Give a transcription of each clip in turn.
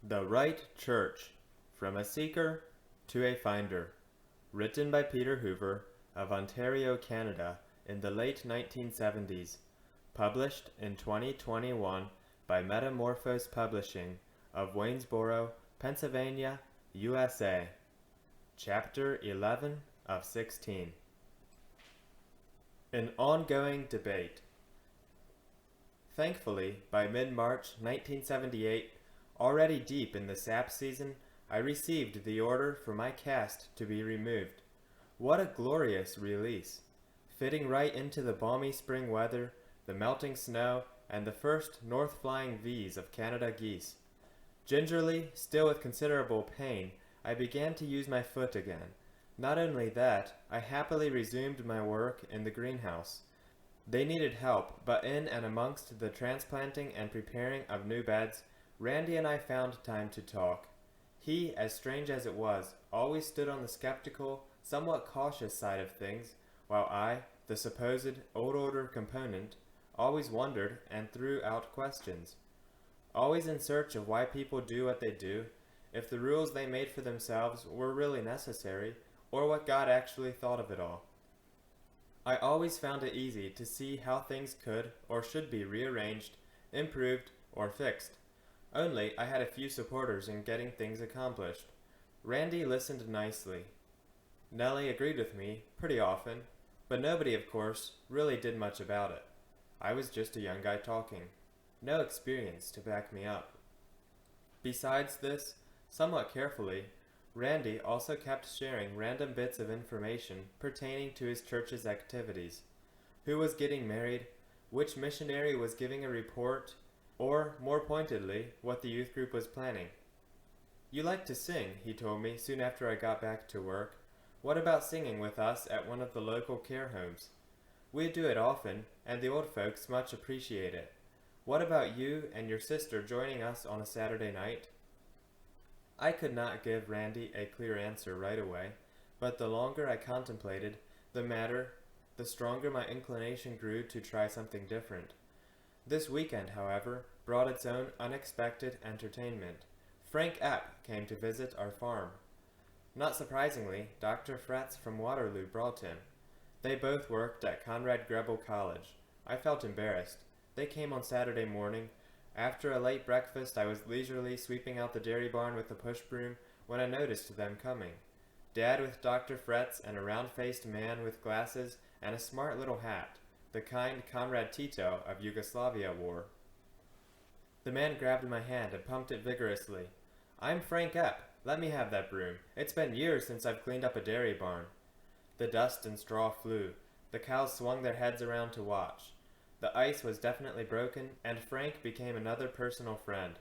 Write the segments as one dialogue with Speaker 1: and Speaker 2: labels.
Speaker 1: The Right Church, From a Seeker to a Finder, written by Peter Hoover of Ontario, Canada, in the late 1970s, published in 2021 by Metamorphose Publishing of Waynesboro, Pennsylvania, USA. Chapter 11 of 16. An ongoing debate. Thankfully, by mid-March 1978, already deep in the sap season, I received the order for my cast to be removed. What a glorious release! Fitting right into the balmy spring weather, the melting snow, and the first north-flying V's of Canada geese. Gingerly, still with considerable pain, I began to use my foot again. Not only that, I happily resumed my work in the greenhouse. They needed help, but in and amongst the transplanting and preparing of new beds, Randy and I found time to talk. He, as strange as it was, always stood on the skeptical, somewhat cautious side of things, while I, the supposed old order component, always wondered and threw out questions. Always in search of why people do what they do, if the rules they made for themselves were really necessary, or what God actually thought of it all. I always found it easy to see how things could or should be rearranged, improved, or fixed. Only I had a few supporters in getting things accomplished. Randy listened nicely. Nellie agreed with me pretty often, but nobody, of course, really did much about it. I was just a young guy talking. No experience to back me up. Besides this, somewhat carefully, Randy also kept sharing random bits of information pertaining to his church's activities. Who was getting married, which missionary was giving a report, or, more pointedly, what the youth group was planning. "You like to sing," he told me soon after I got back to work. "What about singing with us at one of the local care homes? We do it often, and the old folks much appreciate it. What about you and your sister joining us on a Saturday night?" I could not give Randy a clear answer right away, but the longer I contemplated the matter, the stronger my inclination grew to try something different. This weekend, however, brought its own unexpected entertainment. Frank Epp came to visit our farm. Not surprisingly, Dr. Fretz from Waterloo brought him. They both worked at Conrad Grebel College. I felt embarrassed. They came on Saturday morning. After a late breakfast, I was leisurely sweeping out the dairy barn with a push broom when I noticed them coming. Dad with Dr. Fretz and a round-faced man with glasses and a smart little hat, the kind Comrade Tito of Yugoslavia wore. The man grabbed my hand and pumped it vigorously. "I'm Frank Epp. Let me have that broom. It's been years since I've cleaned up a dairy barn." The dust and straw flew. The cows swung their heads around to watch. The ice was definitely broken, and Frank became another personal friend.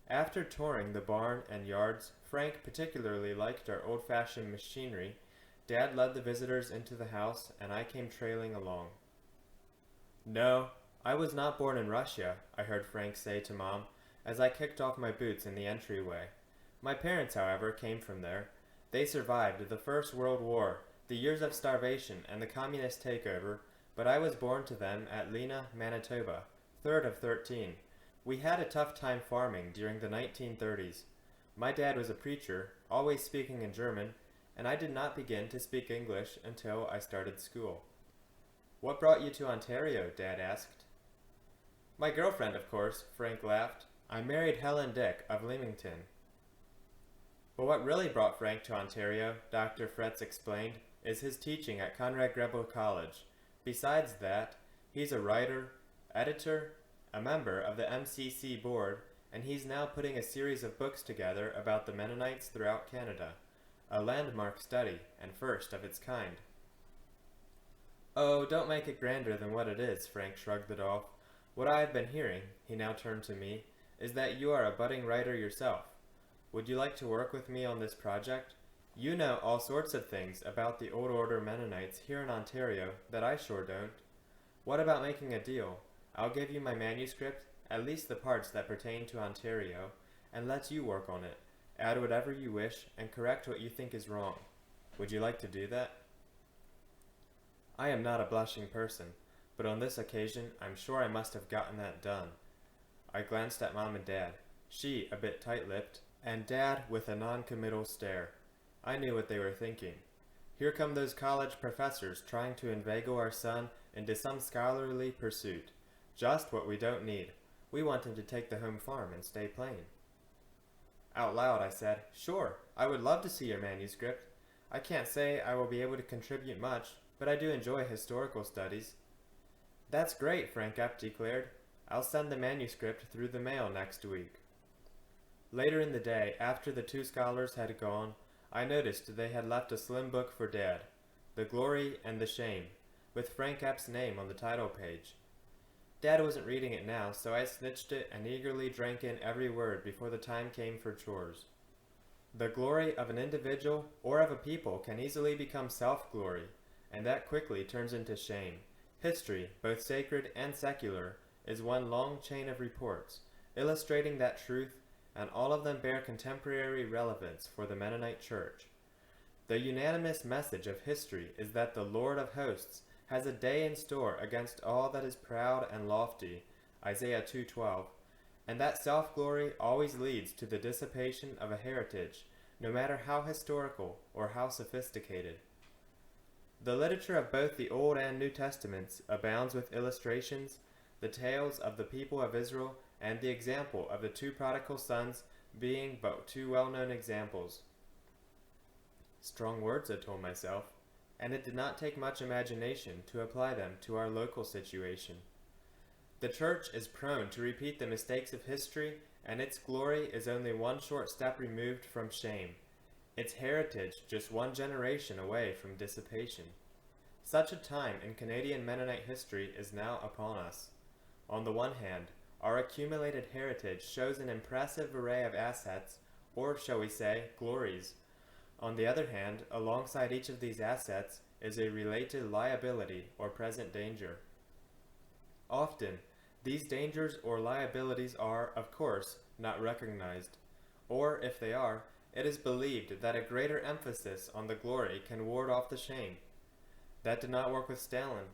Speaker 1: After touring the barn and yards, Frank particularly liked our old-fashioned machinery. Dad led the visitors into the house, and I came trailing along. "No, I was not born in Russia," I heard Frank say to Mom, as I kicked off my boots in the entryway. "My parents, however, came from there. They survived the First World War, the years of starvation, and the communist takeover, but I was born to them at Lena, Manitoba, third of 13. We had a tough time farming during the 1930s. My dad was a preacher, always speaking in German, and I did not begin to speak English until I started school." "What brought you to Ontario?" Dad asked. "My girlfriend, of course," Frank laughed. "I married Helen Dick of Leamington." "But what really brought Frank to Ontario," Dr. Fretz explained, "is his teaching at Conrad Grebel College. Besides that, he's a writer, editor, a member of the MCC board, and he's now putting a series of books together about the Mennonites throughout Canada, a landmark study and first of its kind." "Oh, don't make it grander than what it is," Frank shrugged it off. "What I have been hearing," he now turned to me, "is that you are a budding writer yourself. Would you like to work with me on this project? You know all sorts of things about the old order Mennonites here in Ontario that I sure don't. What about making a deal? I'll give you my manuscript, at least the parts that pertain to Ontario, and let you work on it, add whatever you wish, and correct what you think is wrong. Would you like to do that?" I am not a blushing person, but on this occasion I'm sure I must have gotten that done. I glanced at Mom and Dad. she a bit tight-lipped, and Dad with a non-committal stare. I knew what they were thinking. Here come those college professors trying to inveigle our son into some scholarly pursuit. Just what we don't need. We want him to take the home farm and stay plain. Out loud I said, "Sure, I would love to see your manuscript. I can't say I will be able to contribute much, but I do enjoy historical studies." "That's great," Frank declared. "I'll send the manuscript through the mail next week." Later in the day, after the two scholars had gone, I noticed they had left a slim book for Dad, The Glory and the Shame, with Frank Epps' name on the title page. Dad wasn't reading it now, so I snitched it and eagerly drank in every word before the time came for chores. The glory of an individual or of a people can easily become self-glory, and that quickly turns into shame. History, both sacred and secular, is one long chain of reports, illustrating that truth, and all of them bear contemporary relevance for the Mennonite Church. The unanimous message of history is that the Lord of hosts has a day in store against all that is proud and lofty, Isaiah 2:12, and that self-glory always leads to the dissipation of a heritage, no matter how historical or how sophisticated. The literature of both the Old and New Testaments abounds with illustrations, the tales of the people of Israel and the example of the two prodigal sons being but two well-known examples. Strong words, I told myself, and it did not take much imagination to apply them to our local situation. The Church is prone to repeat the mistakes of history, and its glory is only one short step removed from shame, its heritage just one generation away from dissipation. Such a time in Canadian Mennonite history is now upon us. On the one hand, our accumulated heritage shows an impressive array of assets, or shall we say, glories. On the other hand, alongside each of these assets is a related liability or present danger. Often, these dangers or liabilities are, of course, not recognized, or if they are, it is believed that a greater emphasis on the glory can ward off the shame. That did not work with Stalin,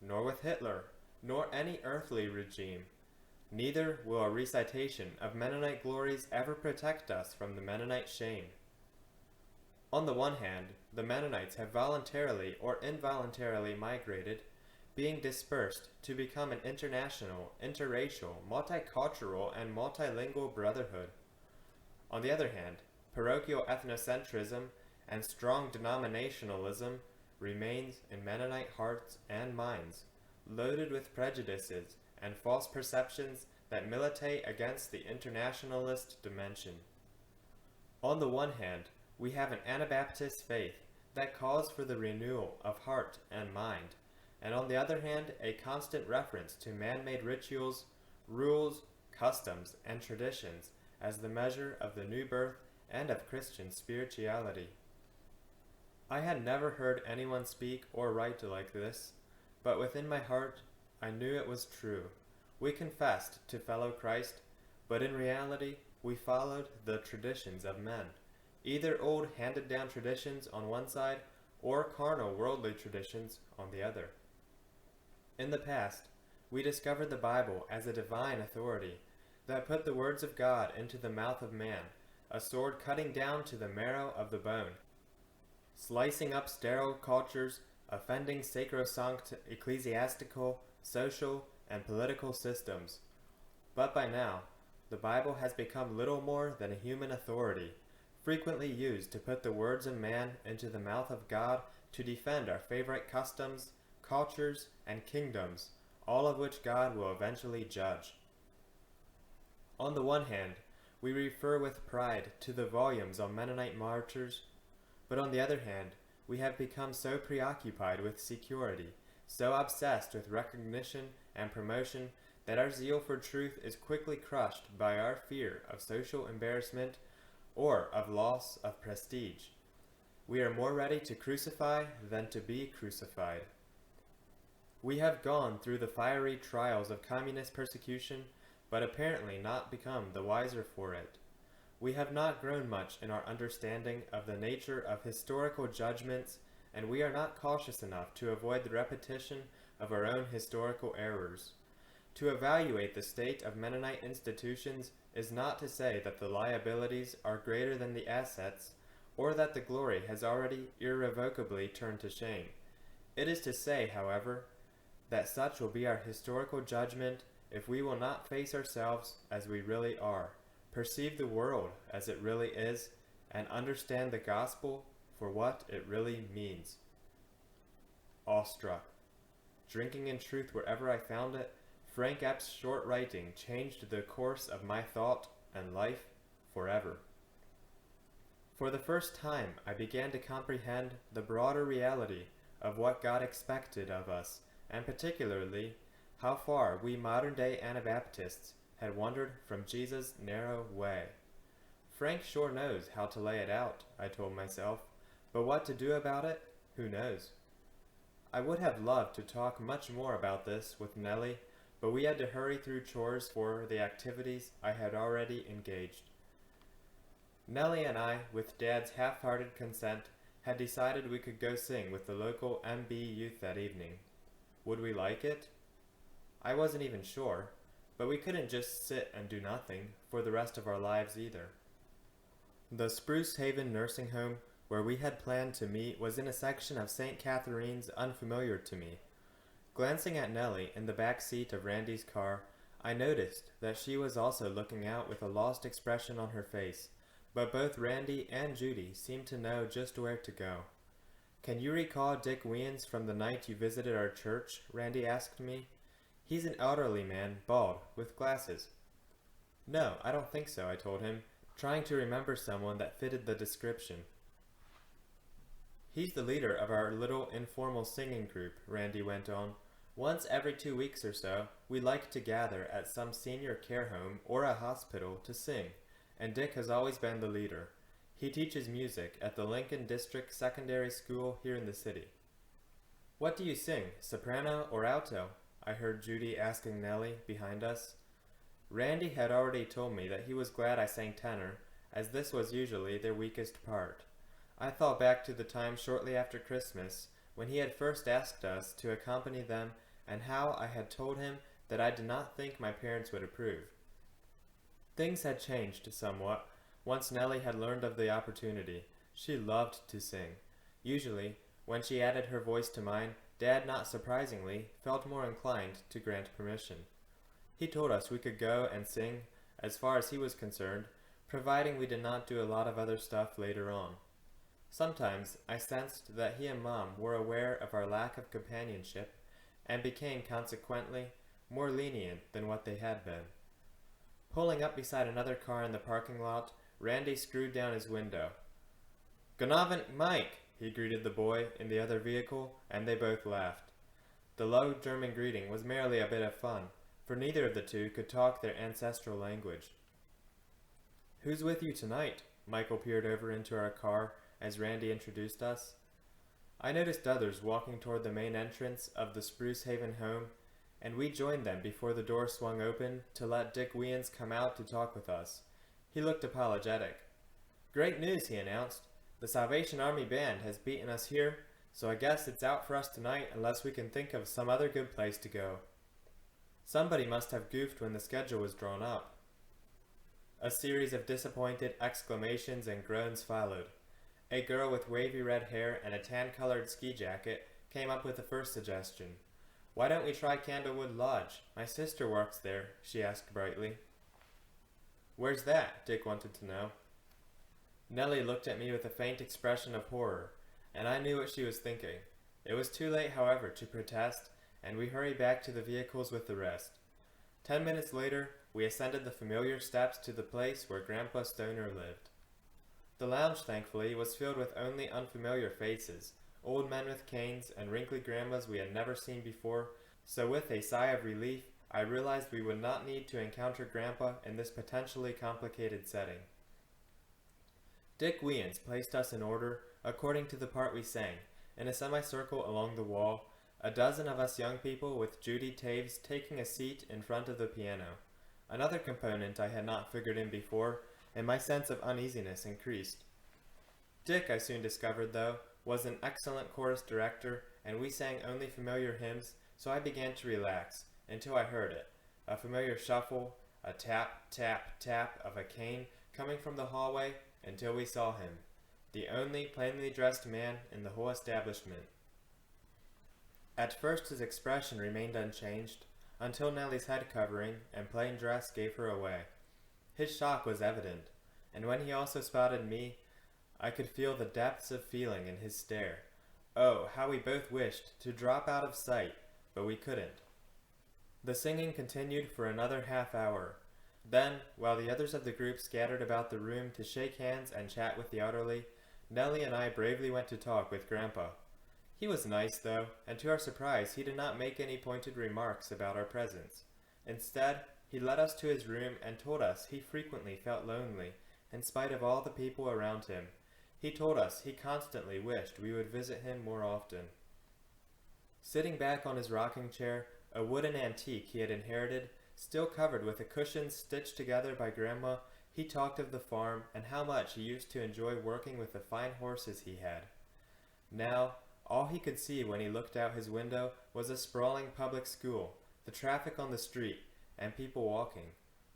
Speaker 1: nor with Hitler, nor any earthly regime. Neither will a recitation of Mennonite glories ever protect us from the Mennonite shame. On the one hand, the Mennonites have voluntarily or involuntarily migrated, being dispersed to become an international, interracial, multicultural, and multilingual brotherhood. On the other hand, parochial ethnocentrism and strong denominationalism remains in Mennonite hearts and minds, loaded with prejudices and false perceptions that militate against the internationalist dimension. On the one hand, we have an Anabaptist faith that calls for the renewal of heart and mind, and on the other hand, a constant reference to man-made rituals, rules, customs, and traditions as the measure of the new birth and of Christian spirituality. I had never heard anyone speak or write like this, but within my heart, I knew it was true. We confessed to follow Christ, but in reality, we followed the traditions of men, either old handed-down traditions on one side, or carnal worldly traditions on the other. In the past, we discovered the Bible as a divine authority that put the words of God into the mouth of man, a sword cutting down to the marrow of the bone, slicing up sterile cultures, offending sacrosanct ecclesiastical, social, and political systems. But by now, the Bible has become little more than a human authority, frequently used to put the words of man into the mouth of God to defend our favorite customs, cultures, and kingdoms, all of which God will eventually judge. On the one hand, we refer with pride to the volumes on Mennonite martyrs, but on the other hand, we have become so preoccupied with security, so obsessed with recognition and promotion, that our zeal for truth is quickly crushed by our fear of social embarrassment or of loss of prestige. We are more ready to crucify than to be crucified. We have gone through the fiery trials of communist persecution, but apparently not become the wiser for it. We have not grown much in our understanding of the nature of historical judgments, and we are not cautious enough to avoid the repetition of our own historical errors. To evaluate the state of Mennonite institutions is not to say that the liabilities are greater than the assets, or that the glory has already irrevocably turned to shame. It is to say, however, that such will be our historical judgment if we will not face ourselves as we really are, perceive the world as it really is, and understand the gospel for what it really means. Awestruck. Drinking in truth wherever I found it, Frank Epps' short writing changed the course of my thought and life forever. For the first time, I began to comprehend the broader reality of what God expected of us, and particularly how far we modern-day Anabaptists had wandered from Jesus' narrow way. Frank sure knows how to lay it out, I told myself, but what to do about it, who knows? I would have loved to talk much more about this with Nellie, but we had to hurry through chores for the activities I had already engaged. Nellie and I, with Dad's half-hearted consent, had decided we could go sing with the local MB youth that evening. Would we like it? I wasn't even sure, but we couldn't just sit and do nothing for the rest of our lives either. The Spruce Haven nursing home where we had planned to meet was in a section of St. Catherine's unfamiliar to me. Glancing at Nellie in the back seat of Randy's car, I noticed that she was also looking out with a lost expression on her face, but both Randy and Judy seemed to know just where to go. "Can you recall Dick Weans from the night you visited our church?" Randy asked me. "He's an elderly man, bald, with glasses." "No, I don't think so," I told him, trying to remember someone that fitted the description. "He's the leader of our little informal singing group," Randy went on. "Once every 2 weeks or so, we like to gather at some senior care home or a hospital to sing, and Dick has always been the leader. He teaches music at the Lincoln District Secondary School here in the city." "What do you sing, soprano or alto?" I heard Judy asking Nellie behind us. Randy had already told me that he was glad I sang tenor, as this was usually their weakest part. I thought back to the time shortly after Christmas when he had first asked us to accompany them, and how I had told him that I did not think my parents would approve. Things had changed somewhat once Nellie had learned of the opportunity. She loved to sing. Usually, when she added her voice to mine, Dad, not surprisingly, felt more inclined to grant permission. He told us we could go and sing, as far as he was concerned, providing we did not do a lot of other stuff later on. Sometimes I sensed that he and Mom were aware of our lack of companionship, and became, consequently, more lenient than what they had been. Pulling up beside another car in the parking lot, Randy screwed down his window. "G'novin, Mike," he greeted the boy in the other vehicle, and they both laughed. The low German greeting was merely a bit of fun, for neither of the two could talk their ancestral language. "Who's with you tonight?" Michael peered over into our car as Randy introduced us. I noticed others walking toward the main entrance of the Spruce Haven home, and we joined them before the door swung open to let Dick Weans come out to talk with us. He looked apologetic. "Great news," he announced. "The Salvation Army Band has beaten us here, so I guess it's out for us tonight unless we can think of some other good place to go." Somebody must have goofed when the schedule was drawn up. A series of disappointed exclamations and groans followed. A girl with wavy red hair and a tan-colored ski jacket came up with the first suggestion. "Why don't we try Candlewood Lodge? My sister works there," she asked brightly. "Where's that?" Dick wanted to know. Nellie looked at me with a faint expression of horror, and I knew what she was thinking. It was too late, however, to protest, and we hurried back to the vehicles with the rest. 10 minutes later, we ascended the familiar steps to the place where Grandpa Stoner lived. The lounge, thankfully, was filled with only unfamiliar faces, old men with canes and wrinkly grandmas we had never seen before, so with a sigh of relief, I realized we would not need to encounter Grandpa in this potentially complicated setting. Dick Weans placed us in order, according to the part we sang, in a semicircle along the wall, a dozen of us young people with Judy Taves taking a seat in front of the piano. Another component I had not figured in before, and my sense of uneasiness increased. Dick, I soon discovered, though, was an excellent chorus director, and we sang only familiar hymns, so I began to relax, until I heard it, a familiar shuffle, a tap, tap, tap of a cane coming from the hallway until we saw him, the only plainly dressed man in the whole establishment. At first his expression remained unchanged, until Nellie's head covering and plain dress gave her away. His shock was evident, and when he also spotted me, I could feel the depths of feeling in his stare. Oh, how we both wished to drop out of sight, but we couldn't. The singing continued for another half hour. Then, while the others of the group scattered about the room to shake hands and chat with the elderly, Nellie and I bravely went to talk with Grandpa. He was nice, though, and to our surprise he did not make any pointed remarks about our presence. Instead, he led us to his room and told us he frequently felt lonely, in spite of all the people around him. He told us he constantly wished we would visit him more often. Sitting back on his rocking chair, a wooden antique he had inherited, still covered with a cushion stitched together by Grandma, he talked of the farm and how much he used to enjoy working with the fine horses he had. Now, all he could see when he looked out his window was a sprawling public school, the traffic on the street, and people walking,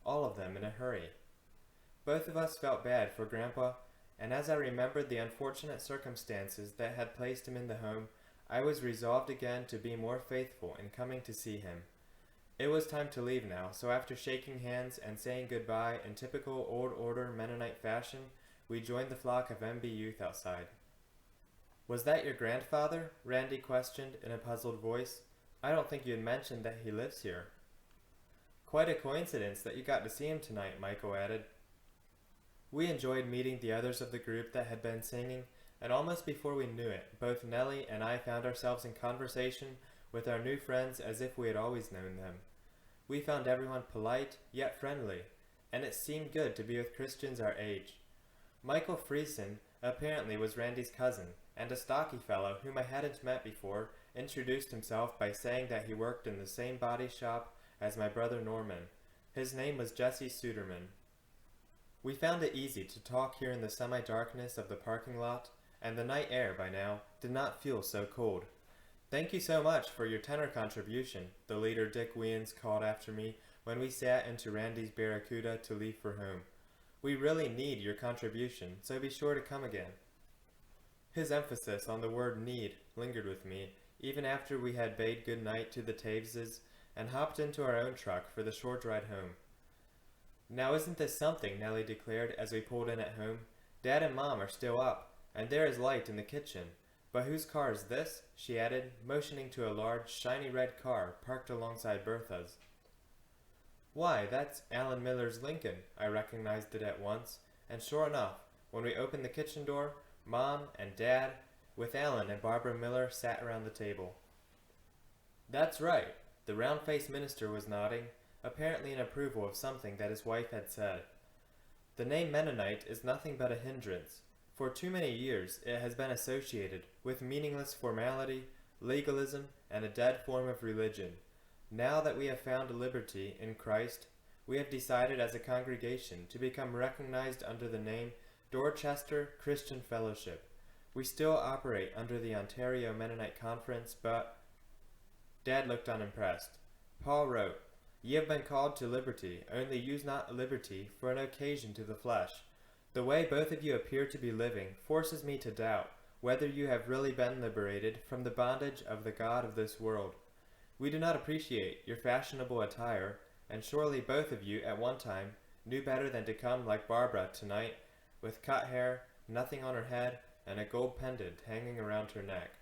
Speaker 1: all of them in a hurry. Both of us felt bad for Grandpa, and as I remembered the unfortunate circumstances that had placed him in the home, I was resolved again to be more faithful in coming to see him. It was time to leave now, so after shaking hands and saying goodbye in typical old-order Mennonite fashion, we joined the flock of MB youth outside. "Was that your grandfather?" Randy questioned in a puzzled voice. "I don't think you had mentioned that he lives here." "Quite a coincidence that you got to see him tonight," Michael added. We enjoyed meeting the others of the group that had been singing, and almost before we knew it, both Nellie and I found ourselves in conversation with our new friends as if we had always known them. We found everyone polite, yet friendly, and it seemed good to be with Christians our age. Michael Friesen apparently was Randy's cousin, and a stocky fellow whom I hadn't met before introduced himself by saying that he worked in the same body shop as my brother Norman. His name was Jesse Suderman. We found it easy to talk here in the semi-darkness of the parking lot, and the night air, by now, did not feel so cold. "Thank you so much for your tenor contribution," the leader Dick Weans called after me when we sat into Randy's Barracuda to leave for home. "We really need your contribution, so be sure to come again." His emphasis on the word need lingered with me, even after we had bade good night to the Taveses and hopped into our own truck for the short ride home. "Now isn't this something," Nellie declared as we pulled in at home. "Dad and Mom are still up, and there is light in the kitchen. But whose car is this?" she added, motioning to a large, shiny red car parked alongside Bertha's. "Why, that's Alan Miller's Lincoln." I recognized it at once, and sure enough, when we opened the kitchen door, Mom and Dad, with Alan and Barbara Miller, sat around the table. "That's right," the round-faced minister was nodding, apparently in approval of something that his wife had said. "The name Mennonite is nothing but a hindrance. For too many years it has been associated with meaningless formality, legalism, and a dead form of religion. Now that we have found liberty in Christ, we have decided as a congregation to become recognized under the name Dorchester Christian Fellowship. We still operate under the Ontario Mennonite Conference, but—" Dad looked unimpressed. Paul wrote, "Ye have been called to liberty, only use not liberty for an occasion to the flesh. The way both of you appear to be living forces me to doubt whether you have really been liberated from the bondage of the God of this world. We do not appreciate your fashionable attire, and surely both of you at one time knew better than to come like Barbara tonight, with cut hair, nothing on her head, and a gold pendant hanging around her neck."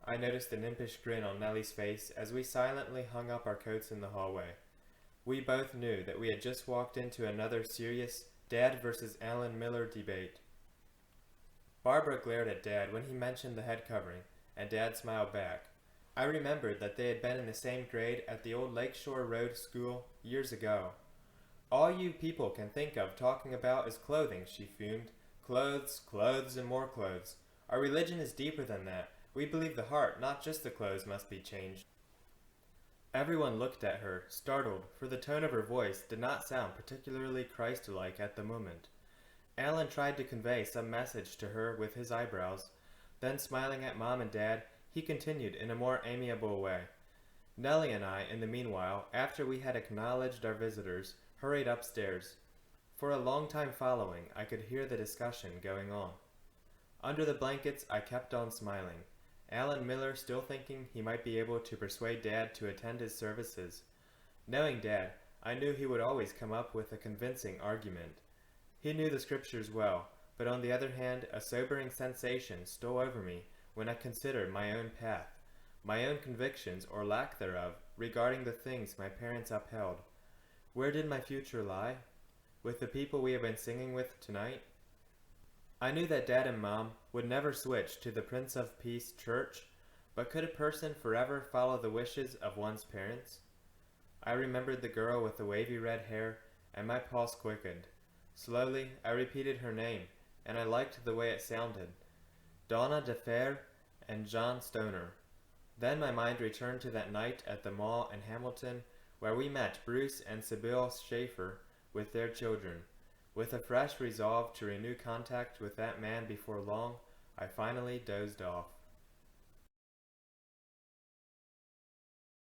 Speaker 1: I noticed an impish grin on Nellie's face as we silently hung up our coats in the hallway. We both knew that we had just walked into another serious Dad versus Alan Miller debate. Barbara glared at Dad when he mentioned the head covering, and Dad smiled back. I remembered that they had been in the same grade at the old Lakeshore Road school years ago. "All you people can think of talking about is clothing," she fumed. "Clothes, clothes, and more clothes. Our religion is deeper than that. We believe the heart, not just the clothes, must be changed." Everyone looked at her, startled, for the tone of her voice did not sound particularly Christ-like at the moment. Alan tried to convey some message to her with his eyebrows. Then, smiling at Mom and Dad, he continued in a more amiable way. Nellie and I, in the meanwhile, after we had acknowledged our visitors, hurried upstairs. For a long time following, I could hear the discussion going on. Under the blankets, I kept on smiling. Alan Miller still thinking he might be able to persuade Dad to attend his services. Knowing Dad, I knew he would always come up with a convincing argument. He knew the scriptures well, but on the other hand, a sobering sensation stole over me when I considered my own path, my own convictions or lack thereof regarding the things my parents upheld. Where did my future lie? With the people we have been singing with tonight? I knew that Dad and Mom would never switch to the Prince of Peace church, but could a person forever follow the wishes of one's parents? I remembered the girl with the wavy red hair, and my pulse quickened. Slowly, I repeated her name, and I liked the way it sounded. Donna DeFer and John Stoner. Then my mind returned to that night at the mall in Hamilton, where we met Bruce and Sybil Schaefer with their children. With a fresh resolve to renew contact with that man before long, I finally dozed off.